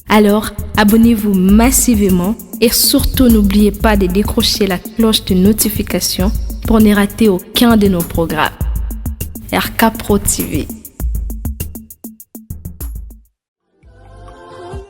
Alors, abonnez-vous massivement et surtout n'oubliez pas de décrocher la cloche de notification pour ne rater aucun de nos programmes. RK Pro TV.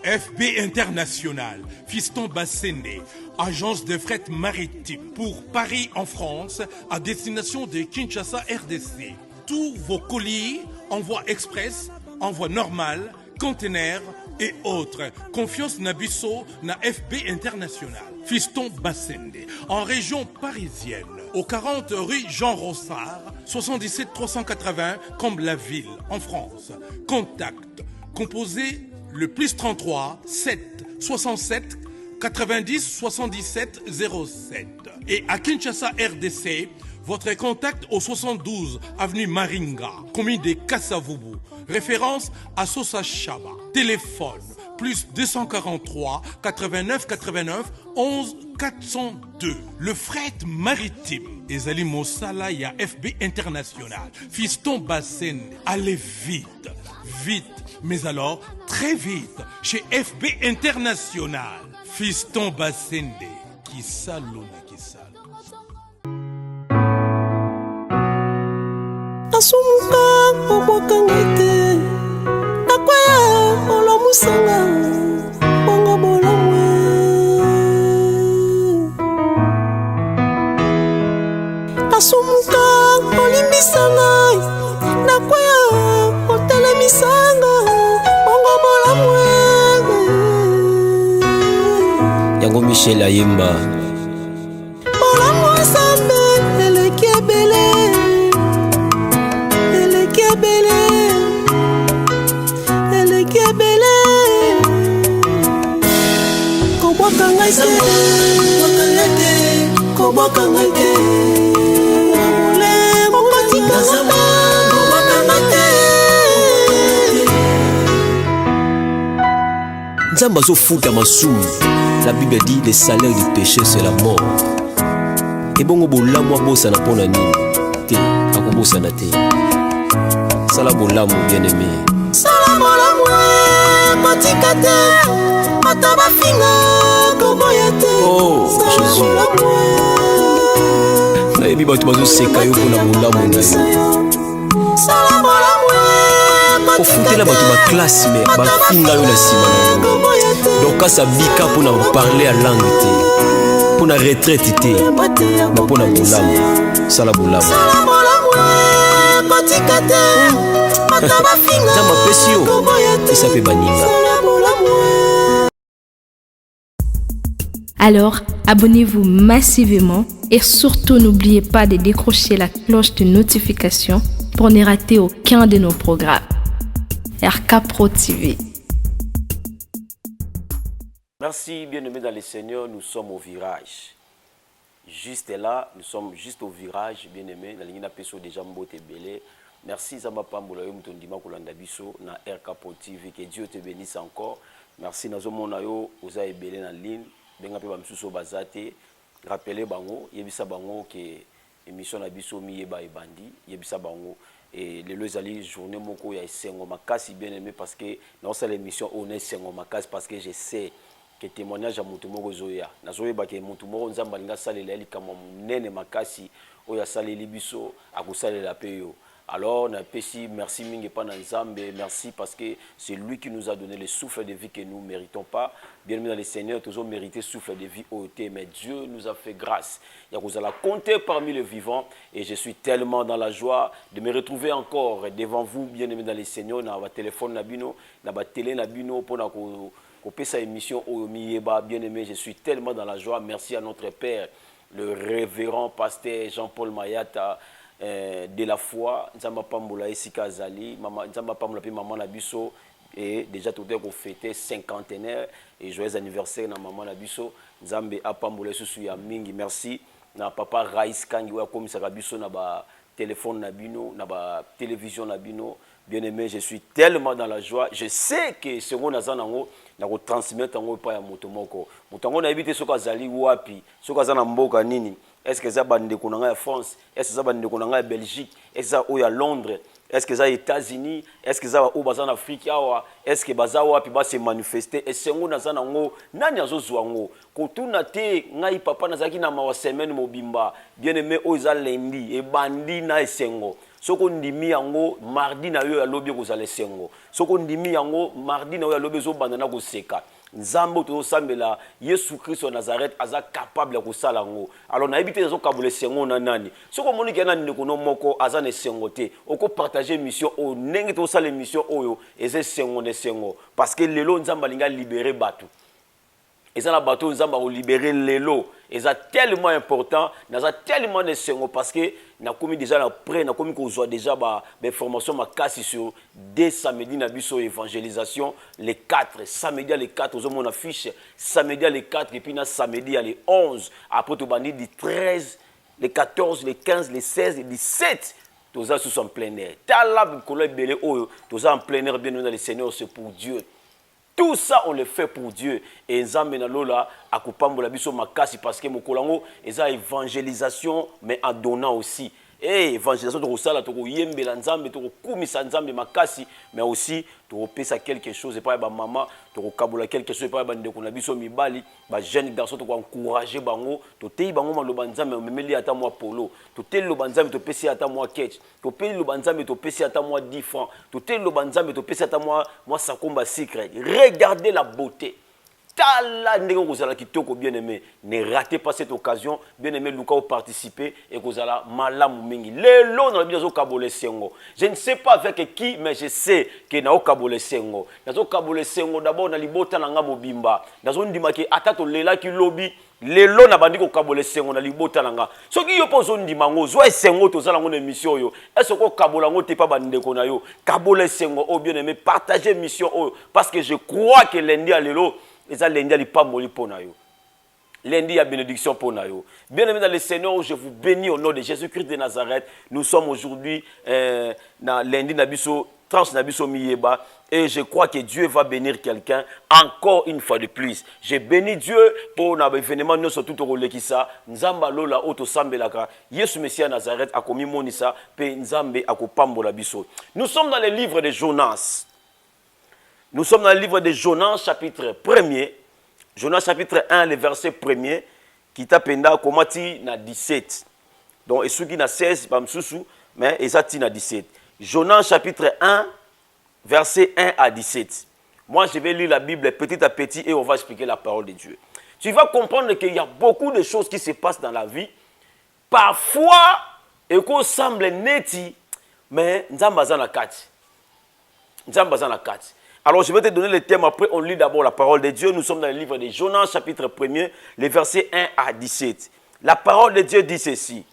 FB International, Fiston Bassende, agence de fret maritime pour Paris en France, à destination de Kinshasa RDC. Tous vos colis, envoi express, envoi normal, conteneurs et autres. Confiance Nabisso na FB International. Fiston Bassende, en région parisienne, au 40 rue Jean Rossard, 77 380 Comble-la-Ville, en France. Contact, composé le plus 33 7 67 90 77 07. Et à Kinshasa RDC, votre contact au 72 avenue Maringa, commune de Kassavubu. Référence à Sosa Chaba. Téléphone plus 243 89 89 11 402. Le fret maritime. Ezali Mosala ya FB International. Fiston Bassende. Allez vite, vite. Mais alors, très vite, chez FB International. Fiston Bassende. Qui salona, qui salona. Asumuka obokangete nakwaya olomusanga bongo bolamwe asumuka olimbisanga nakwaya otelemisanga bongo bolamwe yango Michel Ayemba bolamwe sambe elekebele Nzamba zo futa masumu. La Bible dit le salaire du péché c'est la mort. Et bongo bolamu bosa na pona nini te akobosa na te. Sala bolamu bien aimé. Sala bolamu matikate mataba finga koboyate. Oh Jésus. Na ebi bato bazo seka yo pona bolamu na yo. Sala bolamu ofutela bato ba classe mais ba finga yo na sima na yo. Donc quand ça bika pona parler à langue te. Pona retraite te. Na pona bolamu. Sala bolamu. Alors, abonnez-vous massivement et surtout n'oubliez pas de décrocher la cloche de notification pour ne rater aucun de nos programmes. RK Pro TV. Merci, bien-aimés dans le Seigneur, nous sommes au virage. Juste là, nous sommes juste au virage, bien-aimés. Dans l'Ingina Peso déjà Mbote Belé. Merci Zamba Pambola Mutondima Kolanda Biso na RK Pro TV. Que Dieu te bénisse encore. Merci Nazo Monayo, Oza Ebele na ligne. Benga pe bamsuso bazate. Rappelez bango, yebisa bango que émission na biso mi yeba ebandi, yebisa bango et le lozali journée moko ya esengo makasi bien-aimé parce que dans cette émission on est esengo makasi parce que je sais que témoignage à mutu moko zoya nazoyeba ke mutu moko nzamba linga salela likama nene makasi oya saleli biso akusalela pe yo. Alors, merci Mingi Pananzambe, merci parce que c'est lui qui nous a donné le souffle de vie que nous ne méritons pas. Bien aimé dans le Seigneur, tous ont mérité souffle de vie ôté, mais Dieu nous a fait grâce. Il vous allez compter parmi les vivants et je suis tellement dans la joie de me retrouver encore devant vous, bien aimé dans le Seigneur, dans votre téléphone, dans votre télé, pour cette émission, bien aimé, je suis tellement dans la joie. Merci à notre Père, le révérend pasteur Jean-Paul Mayata. De la foi, Nzamba Pambola Esika Azali, Nzamba Pambola puis maman Nabiso et déjà tout est fêté cinquantenaire et joyeux anniversaire na maman Nabiso, Nzambe Apambola Susu ya mingi, merci na papa Raïs Kangi wa komisa Nabiso na ba téléphone Nabino, na ba télévision Nabino. Bien aimé, je suis tellement dans la joie. Je sais que ce qu'on a zanango na ko transmettre ngo pa ya motomoko. Motango na ebité soka Azali wapi, soka zana mboka nini. Est-ce que ça bande de konanga France? Est-ce que ça bande de konanga Belgique? Est-ce que ça ou à Londres? est-ce que ça aux États-Unis, est-ce que ça au en Afrique, est-ce que ça va se manifester et c'est ngo nazana ngo nani azozwa ngo kotuna te ngai papa nazaki na mawa semaine mobimba bien aimé oza lundi e bandi na esengo soko ndimi yango mardi na yo ya lobi kozala esengo soko ndimi yango mardi na yo ya lobi zo banda na koseka nzambo to sambela Yesu Christ de Nazareth aza capable ko sala ngo alors na ebité zo kabule sengo na nani soko moni ke nani ko moko aza ne sengo te oko partager mission o nenge to sala mission oyo eze sengo ne sengo parce que lelo nzamba linga libérer batu et ça la bateau nzamba ko libérer lelo et ça tellement important naza tellement ne sengo parce que na komi déjà na près na komi ko zo déjà ba formation ma kasi sur dès samedi na biso évangélisation les 4 samedi les 4 aux mon affiche samedi les 4 et puis na samedi les 11 après tout bandi du 13 les 14 les 15 les 16 les 17 tous ça sont en plein air talab ko le belé oyo tous en plein air bien dans le Seigneur c'est pour Dieu. Tout ça, on le fait pour Dieu. Et Nzambe na lola akupambola biso makasi parce que mokolango eza évangélisation mais en donnant aussi. Et évangélisation to sala to yembela Nzambe to kumisa Nzambe makasi mais aussi to pesa quelque chose et pas ba maman to kabola quelque chose pas ba ndeko na biso mibali ba jeune garçon to encourager bango to tei bango maloba Nzambe memeli ata moi polo to tei lo Nzambe to pesi ata moi ketch to pei lo Nzambe to pesi ata moi 10 francs to tei lo Nzambe to pesi ata moi sakomba secret. Regardez la beauté. Tala ndenge kozala kitoko bien aimé, ne ratez pas cette occasion, bien aimé Luka au participer et kozala malamu mingi. Lelo na biso kabole sengo. Je ne sais pas avec qui mais je sais que na kabole sengo. Nazo kabole sengo d'abord na libota na nga mobimba. Nazo ndima ke atato lela ki lobi lelo na bandi ko kabole sengo na libota na nga. Soki yo pozo ndima ngo zo sengo to zala ngo na mission yo. Est-ce ko kabola ngo te pa bandeko na yo. Kabole sengo oh bien aimé, partager mission oh parce que je crois que lundi à lelo et ça lundi a pas moli pour nayo. Lundi a bénédiction pour nayo. Bien aimé dans le Seigneur, je vous bénis au nom de Jésus-Christ de Nazareth. Nous sommes aujourd'hui dans lundi nabiso trans nabiso miyeba et je crois que Dieu va bénir quelqu'un encore une fois de plus. Je bénis Dieu pour l'événement nous surtout au lekisa nzamba lola auto sambelaka Yesu Messia Nazareth a commis monisa pe nzambe akopambola biso. Nous sommes dans le livre de Jonas. Nous sommes dans le livre de Jonas, chapitre 1er. Jonas, chapitre 1, le verset 1er, qui t'appenda komati na 17. Donc, et ceux qui na 16, mais et ça na 17. Jonas, chapitre 1, verset 1 à 17. Moi, je vais lire la Bible petit à petit et on va expliquer la parole de Dieu. Tu vas comprendre qu'il y a beaucoup de choses qui se passent dans la vie. Parfois, et qu'on semble neti, mais nzambaza na kati. Nzambaza na kati. Alors, je vais te donner le thème. Après, on lit d'abord la parole de Dieu. Nous sommes dans le livre de Jonas, chapitre 1er, les versets 1 à 17. La parole de Dieu dit ceci.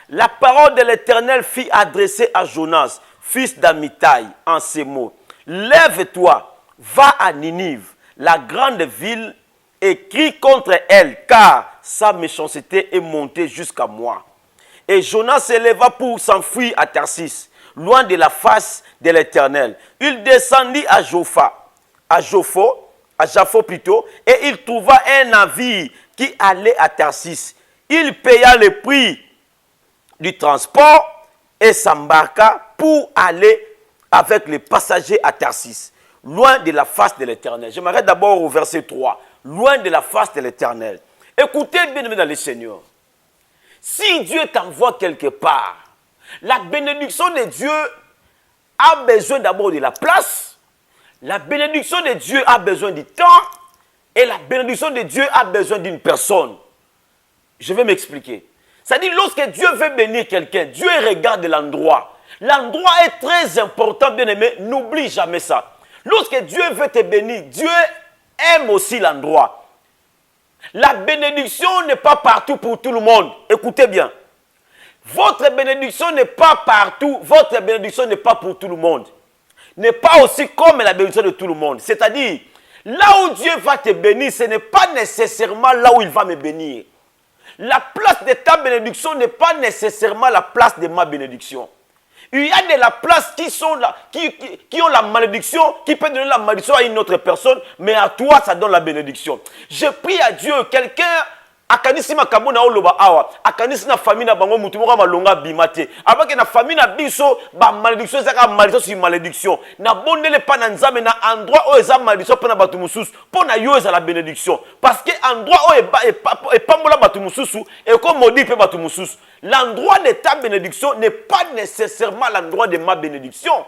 La parole de l'Éternel fut adressée à Jonas, fils d'Amitai, en ces mots. Lève-toi, va à Ninive, la grande ville, et crie contre elle, car sa méchanceté est montée jusqu'à moi. Et Jonas se leva pour s'enfuir à Tarsis, loin de la face de l'Éternel. Il descendit à Jaffo plutôt, et il trouva un navire qui allait à Tarsis. Il paya le prix du transport et s'embarqua pour aller avec les passagers à Tarsis, loin de la face de l'Éternel. Je m'arrête d'abord au verset 3. Loin de la face de l'Éternel. Écoutez bien dans le Seigneur. Si Dieu t'envoie quelque part, la bénédiction de Dieu a besoin d'abord de la place. La bénédiction de Dieu a besoin du temps. Et la bénédiction de Dieu a besoin d'une personne. Je vais m'expliquer. C'est-à-dire, lorsque Dieu veut bénir quelqu'un, Dieu regarde l'endroit. L'endroit est très important, bien aimé. N'oublie jamais ça. Lorsque Dieu veut te bénir, Dieu aime aussi l'endroit. La bénédiction n'est pas partout pour tout le monde. Écoutez bien. Votre bénédiction n'est pas partout. Votre bénédiction n'est pas pour tout le monde. N'est pas aussi comme la bénédiction de tout le monde. C'est-à-dire, là où Dieu va te bénir, ce n'est pas nécessairement là où il va me bénir. La place de ta bénédiction n'est pas nécessairement la place de ma bénédiction. Il y a de la place qui sont là, qui ont la malédiction, qui peut donner la malédiction à une autre personne, mais à toi, ça donne la bénédiction. Je prie à Dieu, quelqu'un akanisi makambo na oloba awa akanisi na famille na bango mutu moko malonga bimate abaki na famille na biso ba malédiction ezaka malédiction sur malédiction na bondele pa na nzambe na endroit o eza malédiction pona batu mususu pona yo eza la bénédiction parce que endroit o epambola batu mususu et comme maudit pe batu mususu l'endroit de ta bénédiction n'est pas nécessairement l'endroit de ma bénédiction.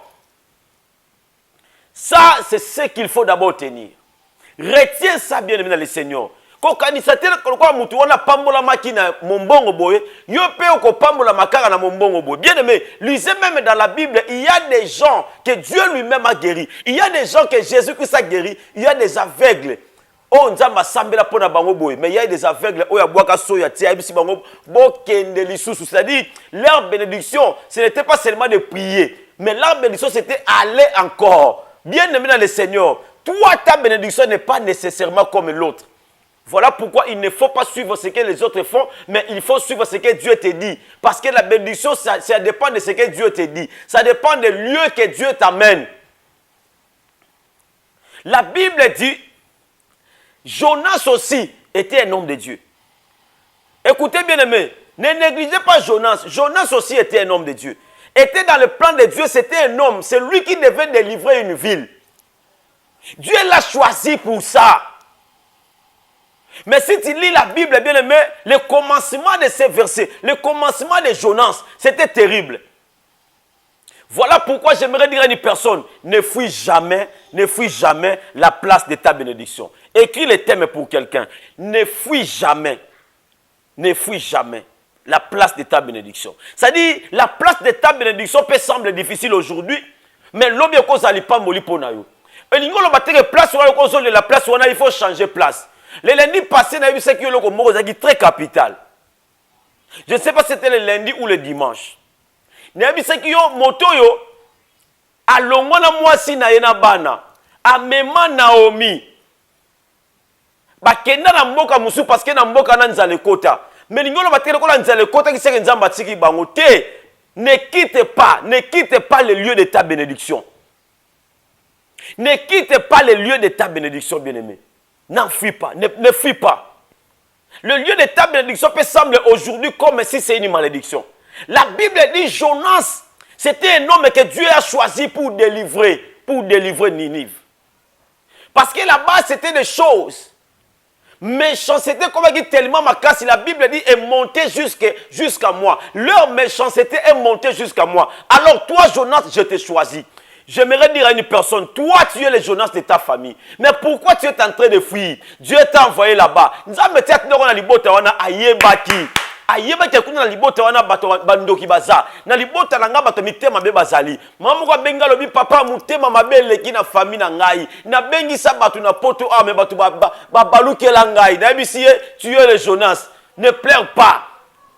Ça c'est ce qu'il faut d'abord tenir. Retiens ça bien aimé dans le Seigneur. Quand kanisatela kwa mutu wana pambola makina mombongo boye, yo pe ko pambola makara na mombongo boye. Bien aimé, lisez même dans la Bible, il y a des gens que Dieu lui-même a guéri. Il y a des gens que Jésus-Christ a guéri. Il y a des aveugles. Oh nzamba sambela pona bango boye, mais il y a des aveugles oya boaka soya tia bisi bango bokende lisusu. C'est-à-dire leur bénédiction, ce n'était pas seulement de prier, mais leur bénédiction c'était aller encore. Bien aimé dans le Seigneur, toi ta bénédiction n'est pas nécessairement comme l'autre. Voilà pourquoi il ne faut pas suivre ce que les autres font, mais il faut suivre ce que Dieu te dit. Parce que la bénédiction, ça dépend de ce que Dieu te dit. Ça dépend des lieux que Dieu t'amène. La Bible dit, Jonas aussi était un homme de Dieu. Écoutez bien aimé, ne négligez pas Jonas. Jonas aussi était un homme de Dieu. Était dans le plan de Dieu, c'était un homme. C'est lui qui devait délivrer une ville. Dieu l'a choisi pour ça. Mais si tu lis la Bible, bien aimé, le commencement de ces versets, le commencement de Jonas, c'était terrible. Voilà pourquoi j'aimerais dire à une personne, ne fuis jamais la place de ta bénédiction. Écris le thème pour quelqu'un. Ne fuis jamais la place de ta bénédiction. C'est-à-dire, la place de ta bénédiction peut sembler difficile aujourd'hui, mais l'homme est cause à l'ipam moliponayo. Et l'ingolo battre place sur la place où il faut changer place. Le lundi passé, on a vu ce qui est très capital. Je ne sais pas si c'était le lundi ou le dimanche. On a vu ce qui est moto yo a longo na mwasi na yena bana a mema Naomi. Ba kenda na mboka musu parce que na mboka na nzale kota. Mais l'ingolo battre ko na nzale kota ki seke nzamba tiki bango te. Ne quitte pas le lieu de ta bénédiction. Ne quitte pas le lieu de ta bénédiction, bien-aimé. N'en fuis pas, ne fuis pas. Le lieu de ta bénédiction peut sembler aujourd'hui comme si c'est une malédiction. La Bible dit Jonas, c'était un homme que Dieu a choisi pour délivrer Ninive. Parce que là-bas, c'était des choses méchanceté comme dit tellement ma casse, la Bible dit est montée jusqu'à moi. Leur méchanceté est montée jusqu'à moi. Alors toi, Jonas, je t'ai choisi. J'aimerais dire à une personne, toi tu es le Jonas de ta famille. Mais pourquoi tu es en train de fuir? Dieu t'a envoyé là-bas. Nous avons dit ayebaki kuna na libota wana bato bandoki baza na libota na nga bato mitema be bazali mamu kwa benga lobi papa mutema mabele ki na famille na ngai na bengisa bato na poto a me bato balukela ngai na bisi tu es le Jonas. Ne pleure pas,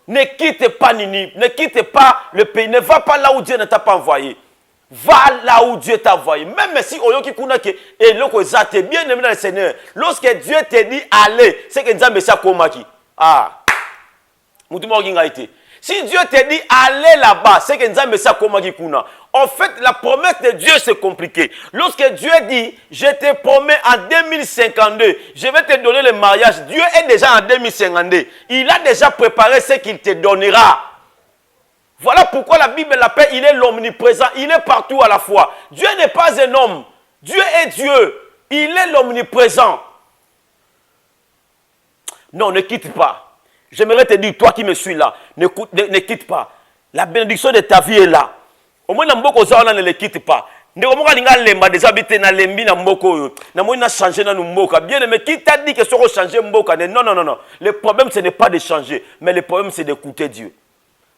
ne quitte pas Ninive, ne quitte pas le pays, ne va pas là où Dieu ne t'a pas envoyé. Va là où Dieu t'a envoyé. Même si oyoki kuna ke eloko ezate bien aimé dans le Seigneur. Lorsque Dieu te dit allez, c'est que Nzambe sa komaki. Ah. Si Dieu te dit allez là-bas, c'est que Nzambe sa komaki kuna. En fait, la promesse de Dieu c'est compliqué. Lorsque Dieu dit je te promets en 2052, je vais te donner le mariage. Dieu est déjà en 2052. Il a déjà préparé ce qu'il te donnera. Voilà pourquoi la Bible l'appelle, il est l'omniprésent, il est partout à la fois. Dieu n'est pas un homme, Dieu est Dieu, il est l'omniprésent. Non, ne quitte pas. J'aimerais te dire, toi qui me suis là, ne quitte pas. La bénédiction de ta vie est là. Au moins, ne le quitte pas. Bien aimé, qui t'a dit que ça va changer mboka? Non, non, non, non. Le problème, ce n'est pas de changer, mais le problème, c'est d'écouter Dieu.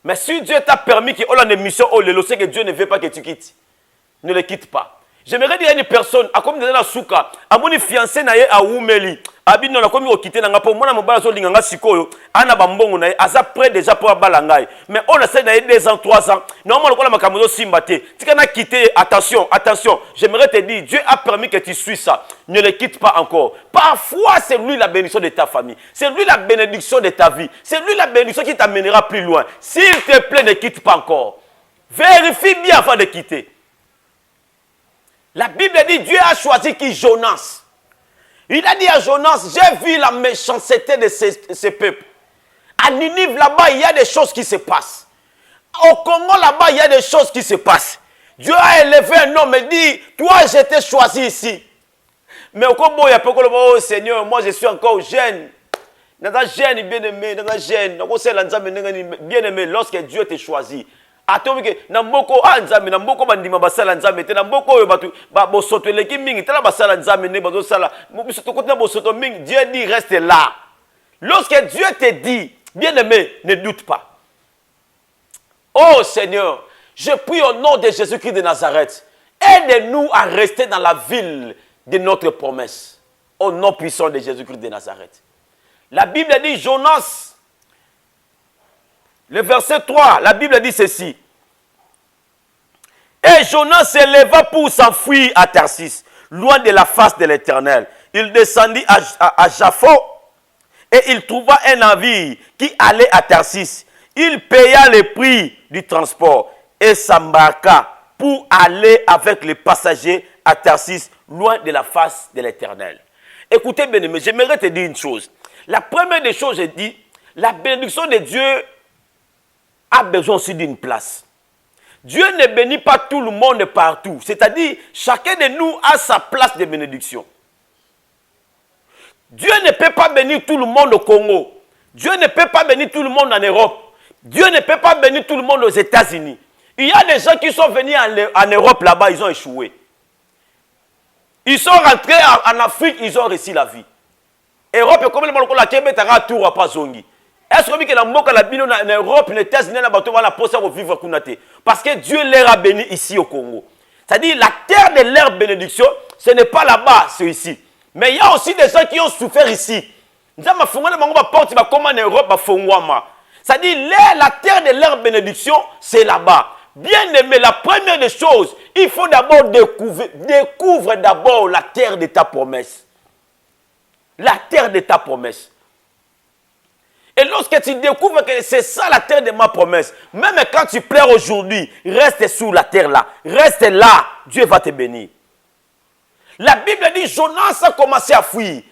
Mais si Dieu t'a permis que la mission, c'est que Dieu ne veut pas que tu quittes. Ne le quitte pas. J'aimerais dire à une personne, à comme dans la souka, à mon fiancé naye à Oumeli, abino na komi okité na ngapo mona mobala so linganga sikoyo, ana bambongo naye aza prêt déjà pour balangai. Mais on essaie naye 2 ans, 3 ans. Normalement ko la makambo simbate. Tika na quitter, attention, attention. J'aimerais te dire, Dieu a permis que tu suis ça. Ne le quitte pas encore. Parfois c'est lui la bénédiction de ta famille. C'est lui la bénédiction de ta vie. C'est lui la bénédiction qui t'amènera plus loin. S'il te plaît, ne quitte pas encore. Vérifie bien avant de quitter. La Bible dit Dieu a choisi qui? Jonas. Il a dit à Jonas, j'ai vu la méchanceté de ces peuples. À Ninive, là-bas, il y a des choses qui se passent. Au Congo, là-bas, il y a des choses qui se passent. Dieu a élevé un homme et dit, toi, j'ai été choisi ici. Mais au Congo, il y a peu de oh Seigneur, moi, je suis encore jeune. Jeune, bien-aimé, bien-aimé, lorsque Dieu t'a choisi. Atomike na mboko anzambe na mboko bandima basala nzambe te na mboko oyo batu bosoto eleki mingi tala basala nzambe ne bazo sala bisoto kotina bosoto mingi. Dieu dit reste là. Lorsque Dieu te dit bien-aimé, ne doute pas. Oh Seigneur, je prie au nom de Jésus-Christ de Nazareth, aide-nous à rester dans la ville de notre promesse. Au nom puissant de Jésus-Christ de Nazareth. La Bible dit Jonas. Le verset 3, la Bible dit ceci. Et Jonas s'éleva pour s'enfuir à Tarsis, loin de la face de l'Éternel. Il descendit à Jaffo et il trouva un navire qui allait à Tarsis. Il paya le prix du transport et s'embarqua pour aller avec les passagers à Tarsis, loin de la face de l'Éternel. Écoutez bien, mais j'aimerais te dire une chose. La première des choses, je dis, la bénédiction de Dieu a besoin aussi d'une place. Dieu ne bénit pas tout le monde partout. C'est-à-dire, chacun de nous a sa place de bénédiction. Dieu ne peut pas bénir tout le monde au Congo. Dieu ne peut pas bénir tout le monde en Europe. Dieu ne peut pas bénir tout le monde aux États-Unis. Il y a des gens qui sont venus en Europe là-bas, ils ont échoué. Ils sont rentrés en Afrique, ils ont réussi la vie. Europe est comme le monde la Québec, à tour à pas zongi. Est-ce que la moka la bino en Europe, les États-Unis, la bateau la poste pour vivre kunate? Parce que Dieu leur a béni ici au Congo. C'est-à-dire la terre de leur bénédiction, ce n'est pas là-bas, c'est ici. Mais il y a aussi des gens qui ont souffert ici. C'est-à-dire la terre de leur bénédiction, c'est là-bas. Bien aimé, la première des choses, il faut d'abord découvre d'abord la terre de ta promesse. La terre de ta promesse. Et lorsque tu découvres que c'est ça la terre de ma promesse, même quand tu pleures aujourd'hui, reste sous la terre là. Reste là, Dieu va te bénir. La Bible dit, Jonas a commencé à fuir.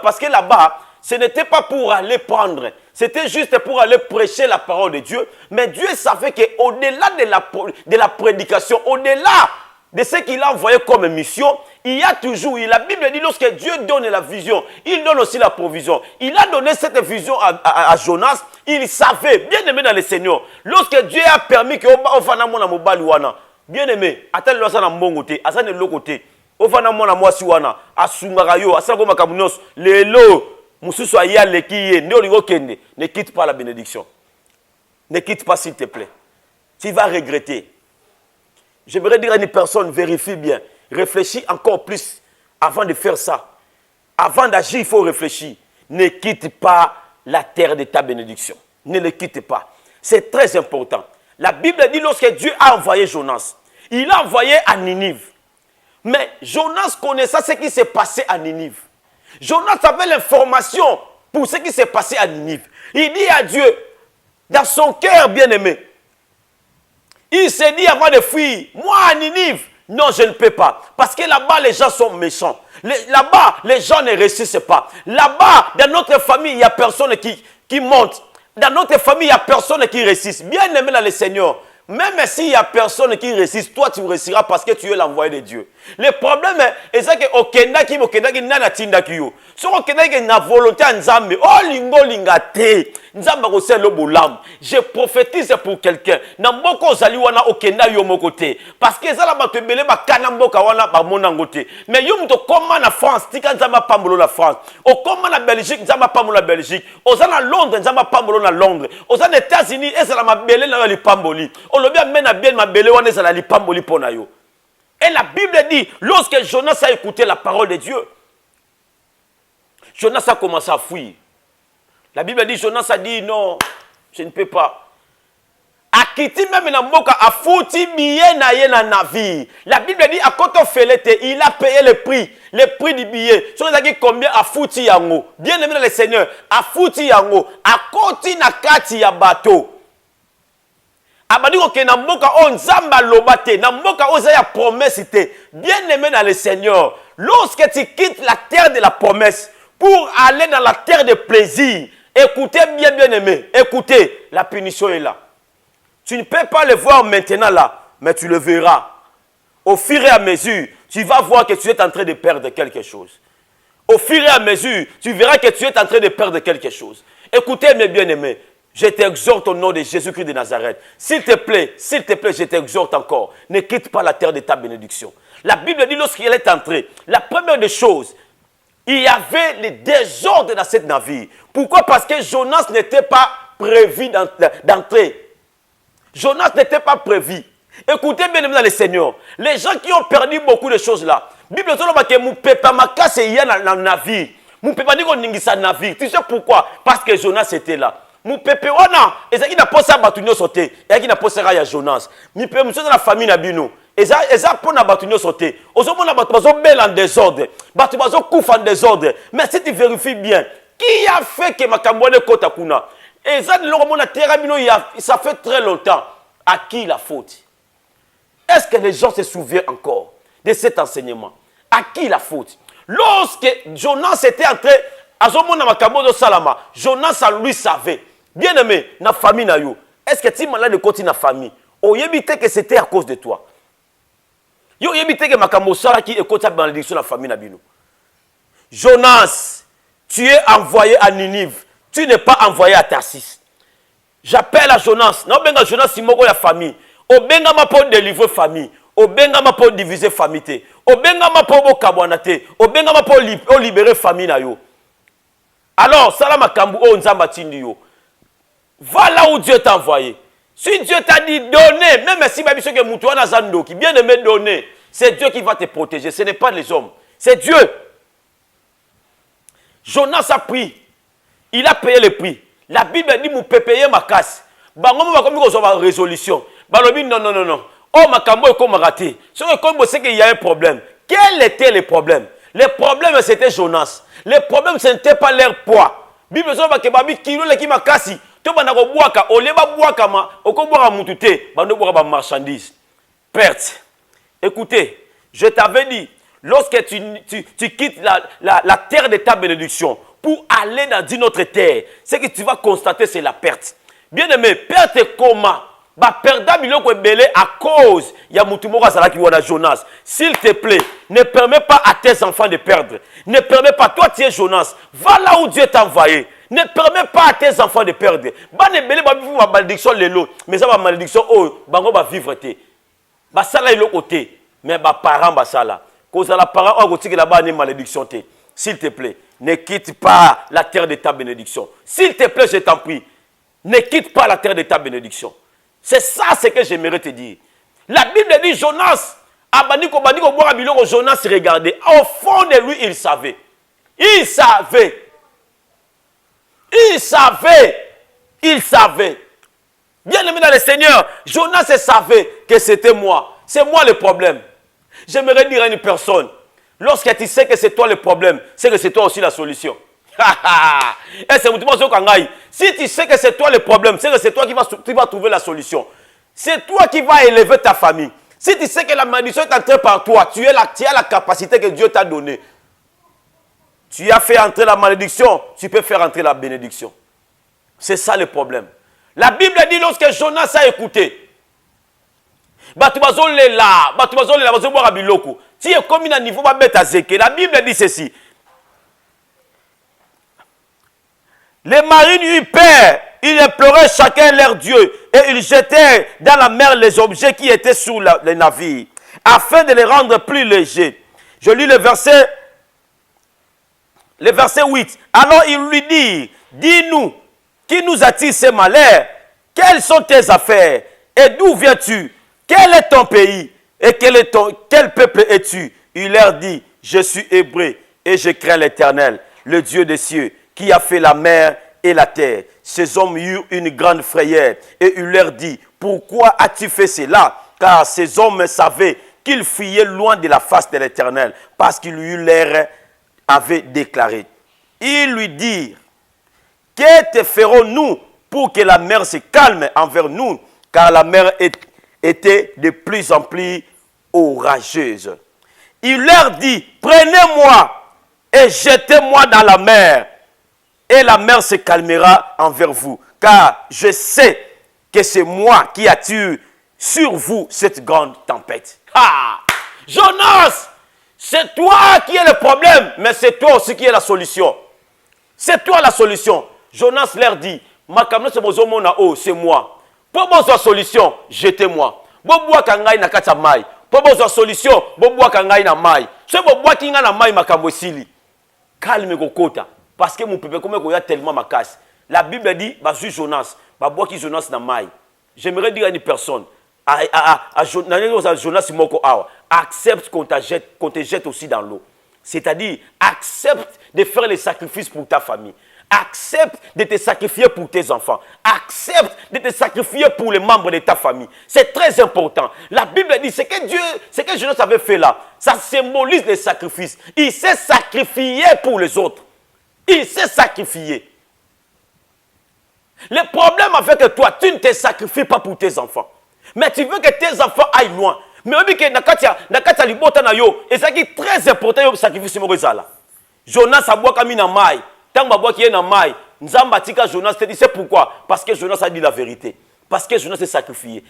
Parce que là-bas, ce n'était pas pour aller prendre, c'était juste pour aller prêcher la parole de Dieu. Mais Dieu savait qu'au-delà de la prédication, au-delà de ce qu'il a envoyé comme mission, il y a toujours, la Bible dit, lorsque Dieu donne la vision, il donne aussi la provision. Il a donné cette vision à Jonas, il savait, bien aimé dans le Seigneur, lorsque Dieu a permis que bien aimé, attends le ça dans mon côté, à ça de l'autre côté, au fana mona mwasi wana, à Sungarayo, à Sagoma Kamunos, les lots, Moussousou Aya Lekiye, ne quitte pas la bénédiction. Ne quitte pas s'il te plaît. Tu vas regretter. J'aimerais dire à une personne, vérifie bien, réfléchis encore plus avant de faire ça. Avant d'agir, il faut réfléchir. Ne quitte pas la terre de ta bénédiction. Ne le quitte pas. C'est très important. La Bible dit lorsque Dieu a envoyé Jonas, il a envoyé à Ninive. Mais Jonas connaissait ce qui s'est passé à Ninive. Jonas avait l'information pour ce qui s'est passé à Ninive. Il dit à Dieu, dans son cœur bien-aimé, il s'est dit avant de fuir, moi à Ninive, non je ne peux pas. Parce que là-bas les gens sont méchants. Là-bas les gens ne réussissent pas. Là-bas dans notre famille il n'y a personne qui monte. Dans notre famille il n'y a personne qui réussisse. Bien aimé dans le Seigneur. Même s'il n'y a personne qui résiste, toi tu réussiras parce que tu es l'envoyé de Dieu. Le problème est que okendaki nana tindaki yo. So okendaki na volonté nzambe, oh lingo lingate. Nzamba ko selo bolam. Je prophétise pour quelqu'un. Na mboko zali wana okenda yo mokote. Parce que zala ba tebele ba kana mboka wana ba mona ngote. Mais yo mto koma na France, tika nzamba pambolo la France. O koma na Belgique, nzamba pambolo la Belgique. Oza na Londres, nzamba pambolo na Londres. Oza na États-Unis, ezala mabele na li pamboli. Et la Bible dit, lorsque Jonas a écouté la parole de Dieu, Jonas a commencé à fuir. La Bible dit, Jonas a dit, non, je ne peux pas. Akiti même na mboka a fouti billet na ye na navire. La Bible dit, à quand on fait l'été, il a payé le prix du billet. Sur les combien a fouti yango. Bien aimé dans le Seigneur, a fouti yango. A koti na kati ya bateau. abandi ko ke na mboka o nzamba loba te na mboka o za ya promesse te. Bien aimé dans le Seigneur, lorsque tu quittes la terre de la promesse pour aller dans la terre de plaisir, écoutez bien, bien aimé, écoutez, la punition est là. Tu ne peux pas le voir maintenant là, mais tu le verras. Au fur et à mesure, tu vas voir que tu es en train de perdre quelque chose. Au fur et à mesure, tu verras que tu es en train de perdre quelque chose. Écoutez mes bien-aimés, je t'exhorte au nom de Jésus-Christ de Nazareth. S'il te plaît, je t'exhorte encore. Ne quitte pas la terre de ta bénédiction. La Bible dit lorsqu'il est entré, la première des choses, il y avait le désordre dans cette navire. Pourquoi? Parce que Jonas n'était pas prévu d'entrer. Jonas n'était pas prévu. Écoutez bien dans le Seigneur. Les gens qui ont perdu beaucoup de choses là. Bible dit que mon papa m'a cassé hier dans le navire. Mon papa dit qu'on n'ingisa navire. Tu sais pourquoi? Parce que Jonas était là. Mon papa ona, et ça qui n'a pas ça batunyo sauté, et qui n'a pas ça ya Jonas. Mi papa monsieur dans la famille nabino. Et ça pour na batunyo sauté. Aujourd'hui on a batubazo bel en désordre. Batubazo kouf en désordre. Mais si tu vérifies bien, qui a fait que makambone kota kuna? Et ça de l'homme na terre bino ça fait très longtemps. À qui la faute? Est-ce que les gens se souviennent encore de cet enseignement? À qui la faute? Lorsque Jonas était entré à Zomona Makambo Salama, Jonas lui savait. Bien aimé, na famille na yo. Est-ce que tu es malade de côté na famille? Oh, yebite que c'était à cause de toi. Yo yebite que Makambo Sala qui écoute la malédiction de la famille na bino. Jonas, tu es envoyé à Ninive. Tu n'es pas envoyé à Tarsis. J'appelle à Jonas. Non, benga Jonas simoko la famille. O benga ma pour délivrer famille. O benga ma pour diviser famille. O benga ma pour bokabwanate. O benga ma pour libérer famille na yo. Alors, salama kambu o nzamba tindi yo. Va là où Dieu t'a envoyé. Si Dieu t'a dit donner, même si babiso ke mutu wana zando qui bien aimé donner, c'est Dieu qui va te protéger, ce n'est pas les hommes. C'est Dieu. Jonas a pris. Il a payé le prix. La Bible dit mou peut payer ma casse. Bango va comme ko résolution. Balobi non. Oh makambo ko raté. C'est comme c'est qu'il y a un problème. Quel était le problème? Le problème c'était Jonas. Le problème ce n'était pas leur poids. Bible zo ba ke babi kilo le ki makasi. To bana ko boaka, o leba boaka ma, o ko boaka mutute, bando boaka ba marchandise. Perte. Écoutez, je t'avais dit, lorsque tu quittes la terre de ta bénédiction pour aller dans une autre terre, ce que tu vas constater, c'est la perte. Bien aimé, perte comment? Bah, perdre biloko belé à cause ya mutumoko salaki wana Jonas. S'il te plaît, ne permets pas à tes enfants de perdre. Ne permets pas, toi tu es Jonas, va là où Dieu t'a envoyé. Ne permets pas à tes enfants de perdre. Bah ne belé ba vivre ma malédiction lelo, mais ça va malédiction oh bango ba vivre te. Ba sala ilo côté, mais ba parents ba sala. Cause la parent o côté que là-bas ne malédiction te. S'il te plaît, ne quitte pas la terre de ta bénédiction. S'il te plaît, je t'en prie, ne quitte pas la terre de ta bénédiction. C'est ça ce que j'aimerais te dire. La Bible dit Jonas, Jonas regardait. Au fond de lui, il savait. Il savait. Il savait. Il savait. Bien aimé dans le Seigneur, Jonas savait que c'était moi. C'est moi le problème. J'aimerais dire à une personne, lorsque tu sais que c'est toi le problème, c'est que c'est toi aussi la solution. Si tu sais que c'est toi le problème, c'est que c'est toi qui vas trouver la solution. C'est toi qui vas élever ta famille. Si tu sais que la malédiction est entrée par toi, tu as la capacité que Dieu t'a donnée. Tu as fait entrer la malédiction, tu peux faire entrer la bénédiction. C'est ça le problème. La Bible dit lorsque Jonas a écouté, la Bible dit ceci. Les marines eurent peur, ils imploraient chacun leur Dieu et ils jetaient dans la mer les objets qui étaient sur les navires afin de les rendre plus légers. Je lis le verset 8. Alors ils lui dirent, dis-nous, qui nous attire ces malheurs? Quelles sont tes affaires? Et d'où viens-tu? Quel est ton pays? Et quel peuple es-tu? Il leur dit, je suis hébreu et je crains l'Éternel, le Dieu des cieux, qui a fait la mer et la terre. Ces hommes eurent une grande frayeur et il leur dit, pourquoi as-tu fait cela? Car ces hommes savaient qu'ils fuyaient loin de la face de l'Éternel, parce qu'il lui leur avait déclaré. Ils lui dirent, que te ferons-nous pour que la mer se calme envers nous? car la mer était de plus en plus orageuse. Il leur dit, prenez-moi et jetez-moi dans la mer, et la mer se calmera envers vous, car je sais que c'est moi qui attire sur vous cette grande tempête. Ah! Jonas, c'est toi qui es le problème, mais c'est toi aussi qui es la solution. C'est toi la solution. Jonas leur dit, c'est moi. Pour votre solution, jetez-moi. Boboa kangai na kata mai. Pour votre solution, boboa kangai na mai. Ce boboa kinga na mai makambo sili. Calme kokota. Parce que mon peuple, comme il y a tellement ma casse. La Bible dit, bazu Jonas, baboa ki Jonas na mai. J'aimerais dire à une personne, à Jonas moko awa, accepte qu'on te jette aussi dans l'eau. C'est-à-dire, accepte de faire les sacrifices pour ta famille. Accepte de te sacrifier pour tes enfants. Accepte de te sacrifier pour les membres de ta famille. C'est très important. La Bible dit, ce que Jonas avait fait là, ça symbolise les sacrifices. Il s'est sacrifié pour les autres. Il s'est sacrifié. Le problème avec toi, tu ne te sacrifies pas pour tes enfants. Mais tu veux que tes enfants aillent loin. Mais on dit que Nakatia libota na yo, et ça qui est très important, yo sacrifice mo bezala. Jonas a boit comme na mai, tant ba boit qui est na mai, nzamba tika Jonas te dit c'est pourquoi? Parce que Jonas a dit la vérité. Parce que Jonas s'est sacrifié.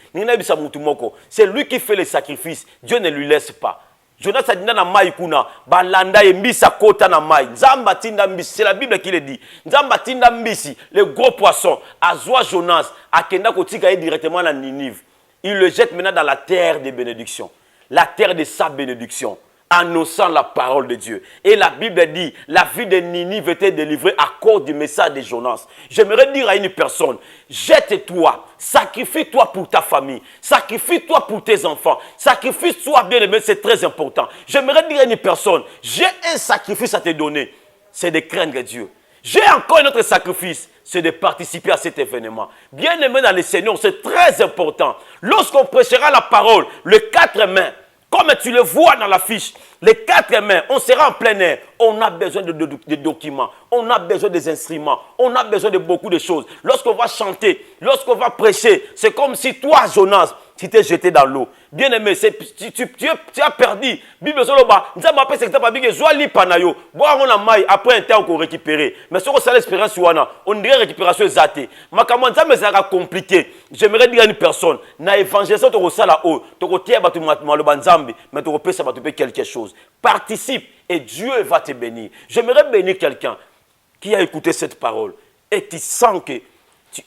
C'est lui qui fait les sacrifices. Dieu ne lui laisse pas. Jonas a dit na mai kuna, balanda et mbisa kota na mai. Nzamba tinda mbisi, c'est la Bible qui le dit. Nzamba tinda mbisi, le gros poisson, azwa Jonas, akenda kotika directement na Ninive. Il le jette maintenant dans la terre des bénédictions. La terre de sa bénédiction. Annonçant la parole de Dieu. Et la Bible dit, la vie de Ninive était délivrée à cause du message de Jonas. J'aimerais dire à une personne, jette-toi, sacrifie-toi pour ta famille, sacrifie-toi pour tes enfants, sacrifie-toi bien aimé, c'est très important. J'aimerais dire à une personne, j'ai un sacrifice à te donner, c'est de craindre Dieu. J'ai encore un autre sacrifice, c'est de participer à cet événement. Bien aimé dans le Seigneur, c'est très important. Lorsqu'on prêchera la parole, le 4 mai, comme tu le vois dans l'affiche, les 4 mai, on sera en plein air. On a besoin de documents, on a besoin des instruments, on a besoin de beaucoup de choses. Lorsqu'on va chanter, lorsqu'on va prêcher, c'est comme si toi, Jonas, tu t'es jeté dans l'eau. Bien aimé, tu as perdu. Bible Soloba, nous avons appelé ce que après un temps qu'on récupère. Mais si on a l'expérience, on dirait récupération exatée. Mais comment ça me compliqué? J'aimerais dire à une personne, na évangélisation, tu as la haut, tu as quelque chose. Participe et Dieu va te bénir. J'aimerais bénir quelqu'un qui a écouté cette parole et qui sent que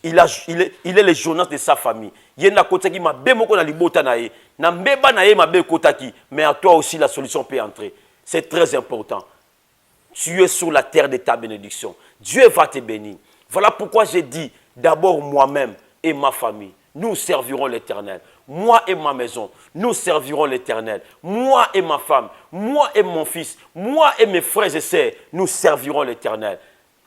il est le Jonas de sa famille. Il y a côté qui m'a bémoko na libota nae, na mbeba nae m'a bé kotaki, mais à toi aussi la solution peut entrer. C'est très important. Tu es sur la terre de ta bénédiction. Dieu va te bénir. Voilà pourquoi j'ai dit d'abord moi-même et ma famille, nous servirons l'Éternel. Moi et ma maison, nous servirons l'Éternel. Moi et ma femme, moi et mon fils, moi et mes frères et sœurs, nous servirons l'Éternel.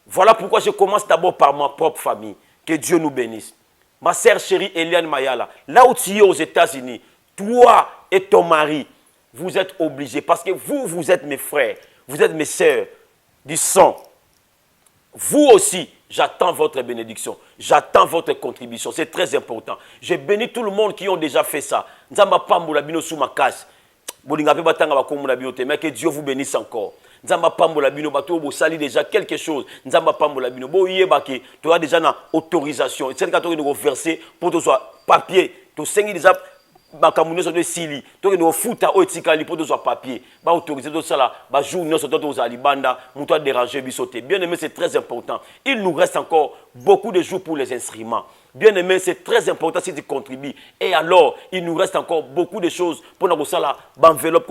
Voilà pourquoi je commence d'abord par ma propre famille. Que Dieu nous bénisse. Ma sœur chérie Eliane Mayala, là où tu es aux États-Unis, toi et ton mari, vous êtes obligés, parce que vous êtes mes frères, vous êtes mes sœurs du sang. Vous aussi, j'attends votre bénédiction, j'attends votre contribution, c'est très important. Je bénis tout le monde qui ont déjà fait ça. Nzamba pambola bino sous ma casse. Mais que Dieu vous bénisse encore. Nzamba pambola bino bato bo sali déjà quelque chose. Nzamba pambola bino bo yebaki, tu as déjà une autorisation. C'est quand tu dois verser pour que soit papier, tu sengi déjà bakamuno so de sili, tu dois futa o etikali pour que soit papier. Ba autoriser tout ça là, ba jour nous sommes aux alibanda, muto déranger bisoté. Bien aimé, c'est très important. Il nous reste encore beaucoup de jours pour les instruments. Bien aimé, c'est très important si tu contribues. Et alors, il nous reste encore beaucoup de choses pour nous faire l'enveloppe,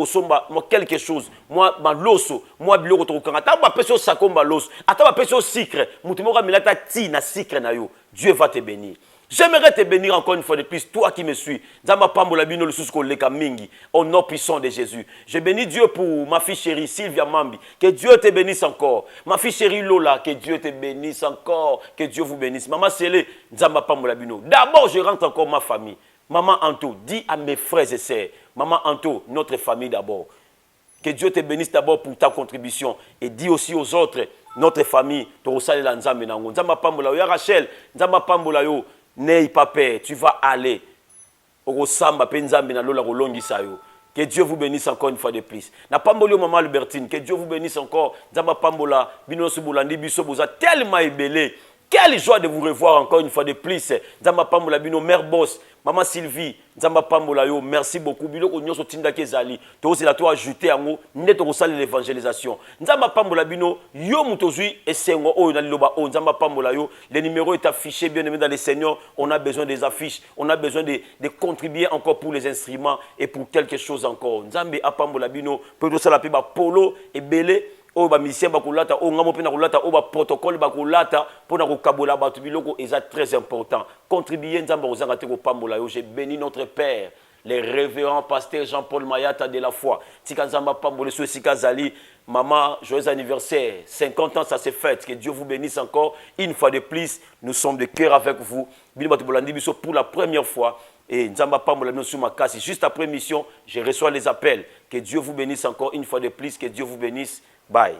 quelque chose. Moi, l'osso, moi, biloko to kanga. Ata ba peso sakomba l'os, ata ba peso sucre. Mutumoka milata ti na sucre na yo. Dieu va te bénir. J'aimerais te bénir encore une fois de plus, toi qui me suis. Zamba pambola bino le susko leka mingi, au nom puissant de Jésus. Je bénis Dieu pour ma fille chérie Sylvia Mambi. Que Dieu te bénisse encore. Ma fille chérie Lola, que Dieu te bénisse encore. Que Dieu vous bénisse. Maman Sélé, Zamba pambola bino. D'abord, je rentre encore ma famille. Maman Anto, dis à mes frères et sœurs. Maman Anto, notre famille d'abord. Que Dieu te bénisse d'abord pour ta contribution. Et dis aussi aux autres, notre famille, Torosale Nzambe Nango. Nzamba pambola yo, Rachel, Nzamba pambola yo. N'aie pas peur, tu vas aller oko samba pe nzambe na lola kolongisa yo. Que Dieu vous bénisse encore une fois de plus. Na pamboli maman Albertine, que Dieu vous bénisse encore. Nzamba pambola bino subulandi biso boza tellement ébélé. Quelle joie de vous revoir encore une fois de plus. Nzamba pambola bino mère boss, maman Sylvie, nzamba pambola yo, merci beaucoup. Biloko nyonso tinda kezali. To c'est la to ajouter yango, neto ko sala l'évangélisation. Nzamba pambola bino yo mutozui esengo o na liloba o nzamba pambola yo. Le numéro est affiché bien aimé dans les seigneurs. On a besoin des affiches, on a besoin de contribuer encore pour les instruments et pour quelque chose encore. Nzambe apambola bino, peut to sala pe ba polo et belé. O ba musicien bakolata o ngamo pe na kolata o ba protocole bakolata pona ko kabola batu biloko eza très important. Contribuer nzamba ozanga te ko pambola yo. J'ai béni notre père, les révérends pasteur Jean-Paul Mayata de la foi. Tika nzamba pambola so sika zali. Maman, joyeux anniversaire. 50 ans ça s'est fait. Que Dieu vous bénisse encore une fois de plus. Nous sommes de cœur avec vous. Bino batu bolandi biso pour la première fois. Et Nzamba Pambola sur ma casse. Juste après mission, je reçois les appels. Que Dieu vous bénisse encore une fois de plus. Que Dieu vous bénisse. Bye.